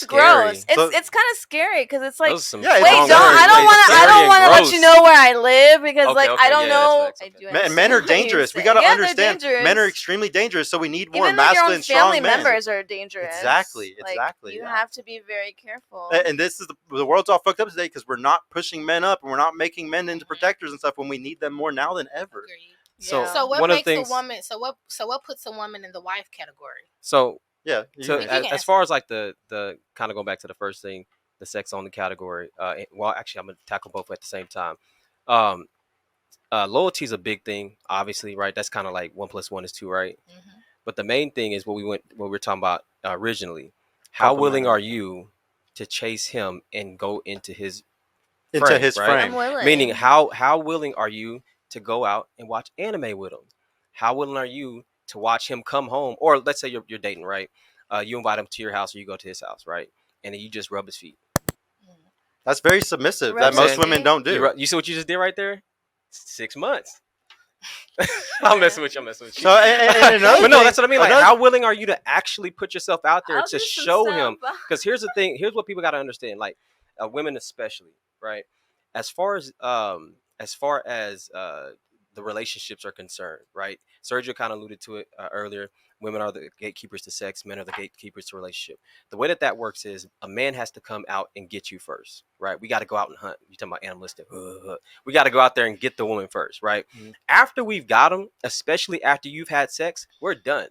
it's gross. It's kind of scary because it's like, wait, I don't want to let you know where I live because I don't know. Men are dangerous. We got to understand. Men are extremely dangerous, so we need more masculine, strong men. Family members are dangerous. Exactly. You have to be very careful. And this is the world's all fucked up today because we're not pushing men up and we're not making men into protectors and stuff when we need them more now than ever. Agreed. So what makes a woman? So what puts a woman in the wife category? So yeah. So as far as like the kind of going back to the first thing, the sex only category. Well, actually, I'm gonna tackle both at the same time. Loyalty is a big thing, obviously, right? That's kind of like 1 + 1 is 2, right? Mm-hmm. But the main thing is what we were talking about originally. How willing are you to chase him and go into his frame? Meaning, how willing are you to go out and watch anime with him? How willing are you to watch him come home? Or let's say you're dating, right? You invite him to your house or you go to his house, right? And then you just rub his feet. That's very submissive. That most women don't do. You see what you just did right there? 6 months. I'm messing with you. So, but no, that's what I mean. Like, how willing are you to actually put yourself out there to show him? Because here's the thing. Here's what people got to understand. Like, women especially, right? As far as the relationships are concerned, right? Sergio kind of alluded to it earlier. Women are the gatekeepers to sex. Men are the gatekeepers to relationship. The way that works is a man has to come out and get you first, right? We got to go out and hunt. You're talking about animalistic. We got to go out there and get the woman first, right? Mm-hmm. After we've got them, especially after you've had sex, we're done,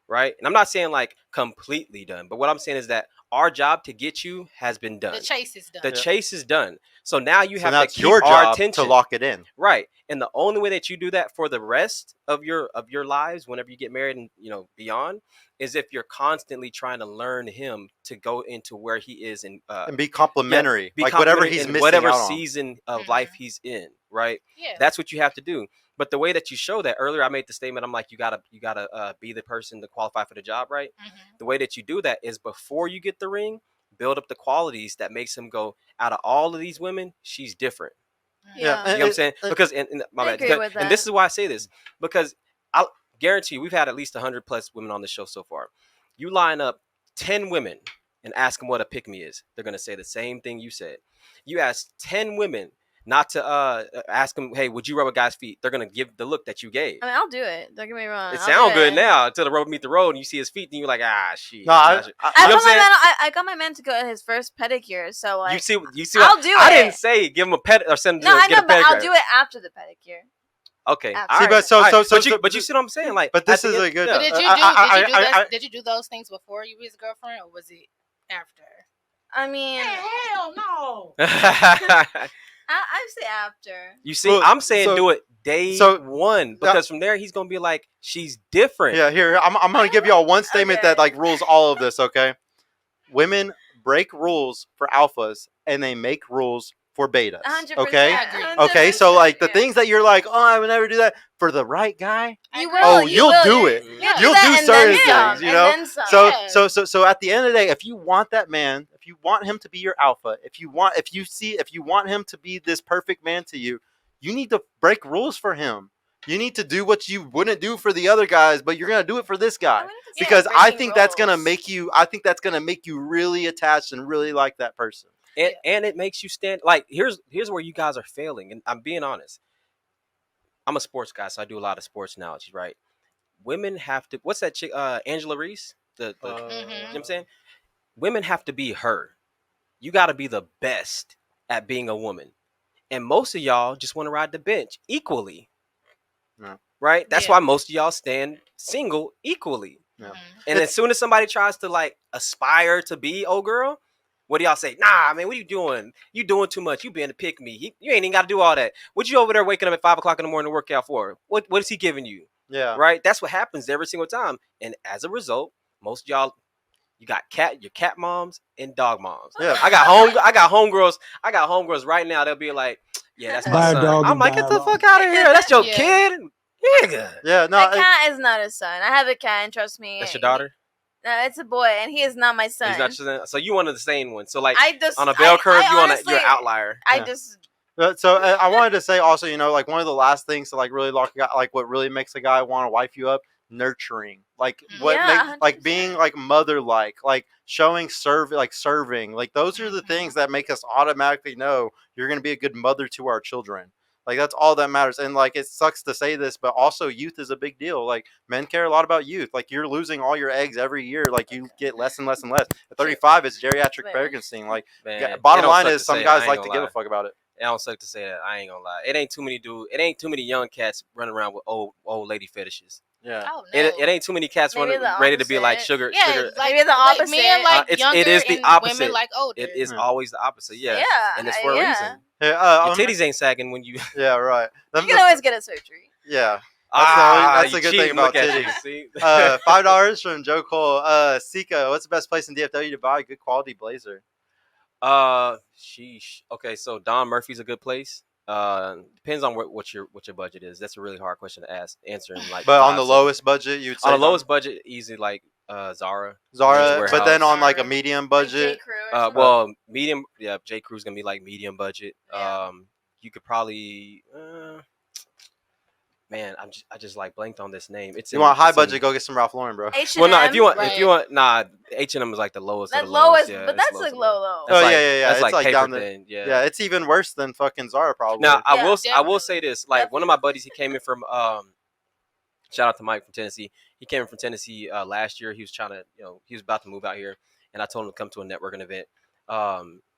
right? And I'm not saying like completely done, but what I'm saying is that our job to get you has been done. The chase is done. The chase is done. So now you have to keep your our job attention to lock it in, right? And the only way that you do that for the rest of your lives, whenever you get married and beyond, is if you're constantly trying to learn him to go into where he is and be complimentary, whatever he's missing whatever out season of life he's in, right? Yeah, that's what you have to do. But the way that you show that earlier, I made the statement. I'm like, you gotta be the person to qualify for the job, right? Mm-hmm. The way that you do that is before you get the ring, build up the qualities that makes him go, out of all of these women, she's different. Yeah. You know what I'm saying? Because and this is why I say this, because I'll guarantee you, we've had at least 100+ women on the show so far. You line up 10 women and ask them what a pick-me is. They're going to say the same thing you said. You ask 10 women not to ask them, hey, would you rub a guy's feet? They're going to give the look that you gave. I mean, I'll do it. Don't get me wrong. It sounds good now until the rubber meet the road and you see his feet and you're like, shit. No, I got my man to go at his first pedicure. So like, you see. I'll do it. I didn't say give him a pet or send him to get a pedicure. But I'll do it after the pedicure. Okay. But you see what I'm saying? Like, but this is a good. But did you do those things before you was his girlfriend, or was it after? I mean, hell no. I say after. You see, I'm saying do it day one because from there he's gonna be like, she's different. Yeah, here I'm gonna give y'all one statement that like rules all of this. Okay, women break rules for alphas and they make rules for betas. 100%. Okay, so like the things that you're like, I would never do that for the right guy. You'll do it. You'll do certain things, you know. So at the end of the day, if you want that man, if you want him to be your alpha, if you want him to be this perfect man to you, you need to break rules for him. You need to do what you wouldn't do for the other guys, but you're gonna do it for this guy because I think that's gonna make you. I think that's gonna make you really attached and really like that person. And it makes you stand. Like here's where you guys are failing, and I'm being honest. I'm a sports guy, so I do a lot of sports analogies, right? Women have to. What's that chick? Angela Reese. You know what I'm saying? Women have to be her. You got to be the best at being a woman, and most of y'all just want to ride the bench equally. No. Right? That's why most of y'all stand single equally. No. And as soon as somebody tries to like aspire to be old girl, what do y'all say? Nah, man, what are you doing? You doing too much. You being a pick me. You ain't even got to do all that. What you over there waking up at 5 o'clock in the morning to work out for? What is he giving you? Yeah. Right? That's what happens every single time. And as a result, most of y'all, you got your cat moms and dog moms. Yeah. I got homegirls right now. They'll be like, yeah, that's my son. I'm like, get the fuck out of here. That's your kid. Yeah, no. My cat is not a son. I have a cat, and trust me. That's your daughter? No, it's a boy, and he is not my son. He's not your son. So you one of the sane ones. So like on a bell curve, you're an outlier. So I wanted to say also, like one of the last things to like really lock, like what really makes a guy want to wife you up nurturing, like what makes like being like mother-like, like showing serving, like those are the things that make us automatically know you're going to be a good mother to our children. Like that's all that matters. And like it sucks to say this, but also youth is a big deal. Like men care a lot about youth. Like you're losing all your eggs every year. Like you get less and less and less. At 35, it's geriatric pregnancy. Like bottom line is some guys like to give a fuck about it. It don't suck to say that. I ain't gonna lie. It ain't too many young cats running around with old lady fetishes. Yeah. Oh, no. It ain't too many cats running ready to be like sugar. Yeah, sugar. like, maybe the opposite. Men like younger it is the and opposite. women like older. It is always the opposite. Yeah. Yeah, And it's for a reason. Yeah, your titties ain't sagging when you. Yeah, right. You can always get a surgery. Yeah. That's the good thing about titties. $5 from Joe Cole. Sika, what's the best place in DFW to buy a good quality blazer? Sheesh. Okay, so Don Murphy's a good place. Depends on what your budget is. That's a really hard question to answer in like. But on the lowest budget, you'd say on the lowest budget, easy like Zara. But then on like a medium budget. Like well, medium. Yeah, J. Crew's gonna be like medium budget. Yeah. You could probably. Man, I just like blanked on this name. You want high budget? Go get some Ralph Lauren, bro. H&M, well, no, if you want, nah, H&M is like the lowest. The of the lowest, yeah, but that's like low. Oh yeah. That's it's like down there. Yeah, it's even worse than fucking Zara probably. Now I definitely. will say this. Like one of my buddies, he came in from shout out to Mike from Tennessee. He came in from Tennessee last year. He was trying to, he was about to move out here, and I told him to come to a networking event.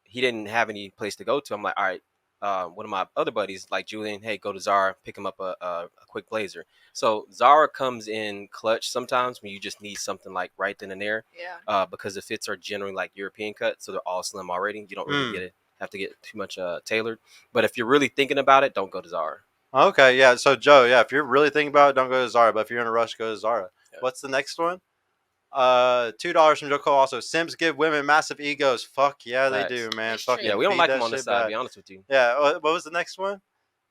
He didn't have any place to go to. I'm like, all right. One of my other buddies, like Julian, hey, go to Zara, pick him up a quick blazer. So Zara comes in clutch sometimes when you just need something like right then and there. Yeah. Because the fits are generally like European cuts, so they're all slim already. You don't really have to get too much tailored. But if you're really thinking about it, don't go to Zara. Okay, yeah. So Joe, yeah, if you're really thinking about it, don't go to Zara. But if you're in a rush, go to Zara. Yeah. What's the next one? $2 from Joe Cole. Also, Sims give women massive egos. Fuck yeah, they do, man. Fuck yeah, we don't like them on this side. To be honest with you. Yeah. What was the next one?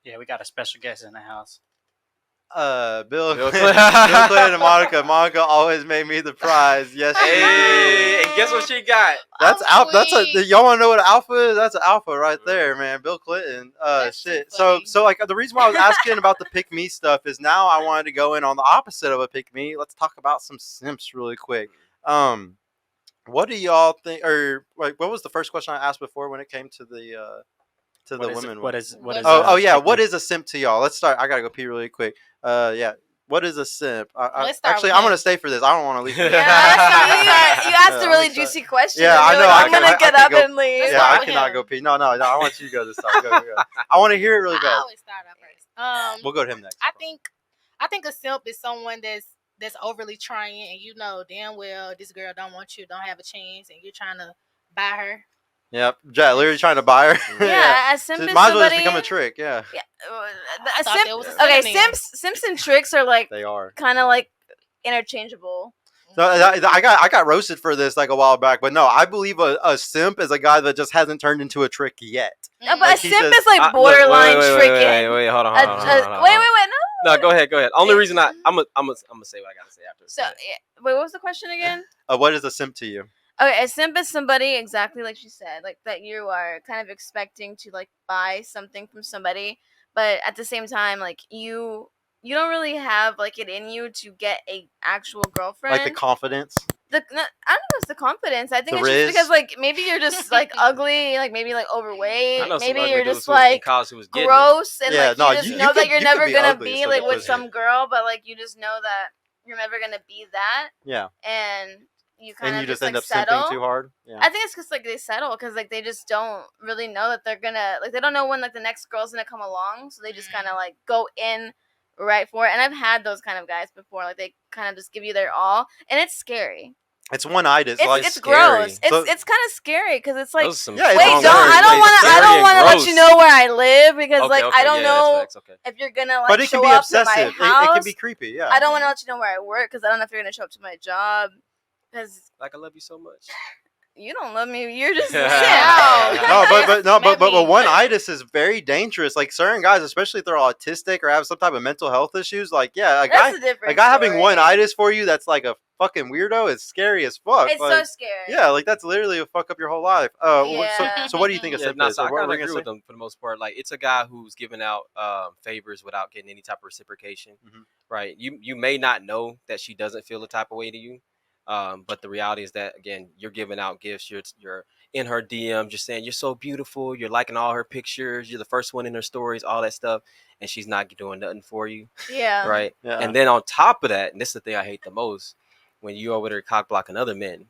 Yeah, we got a special guest in the house. Bill Clinton and Monica. Monica always made me the prize. Yes. Hey, and guess what she got? That's alpha. Y'all want to know what alpha is? That's an alpha right there, man. Bill Clinton. Shit. So like the reason why I was asking about the pick me stuff is now I wanted to go in on the opposite of a pick me. Let's talk about some simps really quick. What do y'all think? Or like, what was the first question I asked before when it came to the women? What is? What is a simp to y'all? Let's start. I gotta go pee really quick. Yeah. What is a simp? I'm gonna stay for this. I don't want to leave. You asked a really juicy question. Yeah, I know. I'm gonna get up and leave. Yeah, I cannot go pee. No. I want you to go this time. Go. I want to hear it really bad. I always start out first. We'll go to him next. I think a simp is someone that's overly trying, and you know damn well this girl don't want you, don't have a chance, and you're trying to buy her. Yep, Jack, literally trying to buy her. Yeah, a simp is might as well just become a trick. Yeah. Simps and tricks are like they are kind of like interchangeable. So I got roasted for this like a while back, but no, I believe a simp is a guy that just hasn't turned into a trick yet. No, but a simp is like borderline tricking. Wait, hold on. Wait, no. Go ahead. Only reason I'm gonna say what I gotta say after. So wait, what was the question again? What is a simp to you? Okay, a simp is somebody exactly like she said, like that you are kind of expecting to like buy something from somebody, but at the same time, like you don't really have like it in you to get a actual girlfriend. Like the confidence. I don't know if it's the confidence. I think the it's riz. just because like maybe you're just like ugly, like maybe like overweight. Maybe you're just like gross, and like you know that you're never gonna be like with some girl, but like you just know that you're never gonna be that. Yeah. And you kind of just like end up settle. simping too hard. Yeah. I think it's because like they settle because like they just don't really know that they're gonna like they don't know when like the next girl's gonna come along, so they just kind of like go in right for it. And I've had those kind of guys before, like they kind of just give you their all, and it's scary. It's one-eyed. It's gross. It's kind of scary because it's like I don't want to let you know where I live because I don't know if you're gonna like but it show can be up obsessive. to my house. It can be creepy. Yeah. I don't want to let you know where I work because I don't know if you're gonna show up to my job. Because like I love you so much. You don't love me. You're just but one-itis is very dangerous. Like certain guys, especially if they're autistic or have some type of mental health issues, like a guy having one-itis for you that's like a fucking weirdo is scary as fuck. It's so scary. Yeah, like that's literally a fuck up your whole life. So what do you think of simp is? I kind of agree with them for the most part. Like it's a guy who's giving out favors without getting any type of reciprocation. right? You may not know that she doesn't feel the type of way to you, but the reality is that again, you're giving out gifts. You're in her DM, just saying you're so beautiful. You're liking all her pictures. You're the first one in her stories, all that stuff, and she's not doing nothing for you, Yeah. right? Yeah. And then on top of that, and this is the thing I hate the most, when you over there cock blocking other men.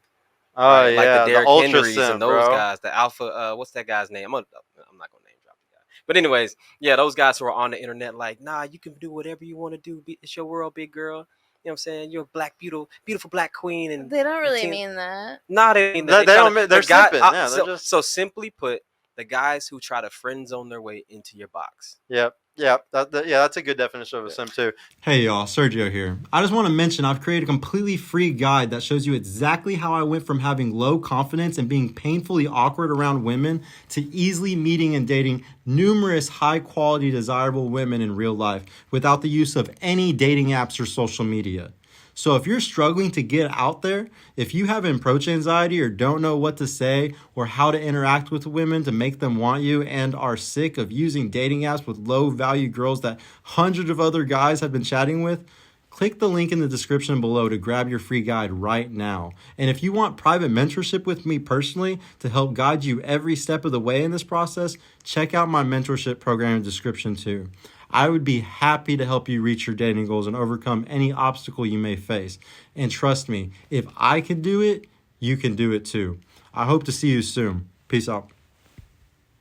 Oh Right? yeah, Like the Derrick ultra Henrys simp, and those bro. guys, the alpha. What's that guy's name? I'm not gonna name drop the guy. But anyways, yeah, those guys who are on the internet, like, nah, you can do whatever you want to do. It's your world, big girl. You know what I'm saying? You're a black, beautiful black queen, and they don't really mean that. Nah, they mean They that. don't. They're simping. Yeah, they're just. So simply put, the guys who try to friend zone their way into your box. Yep. Yep. That's a good definition of a simp too. Hey y'all, Sergio here. I just want to mention I've created a completely free guide that shows you exactly how I went from having low confidence and being painfully awkward around women to easily meeting and dating numerous high quality desirable women in real life without the use of any dating apps or social media. So if you're struggling to get out there, if you have approach anxiety or don't know what to say or how to interact with women to make them want you and are sick of using dating apps with low value girls that hundreds of other guys have been chatting with, click the link in the description below to grab your free guide right now. And if you want private mentorship with me personally to help guide you every step of the way in this process, check out my mentorship program in the description too. I would be happy to help you reach your dating goals and overcome any obstacle you may face. And trust me, if I can do it, you can do it too. I hope to see you soon. Peace out.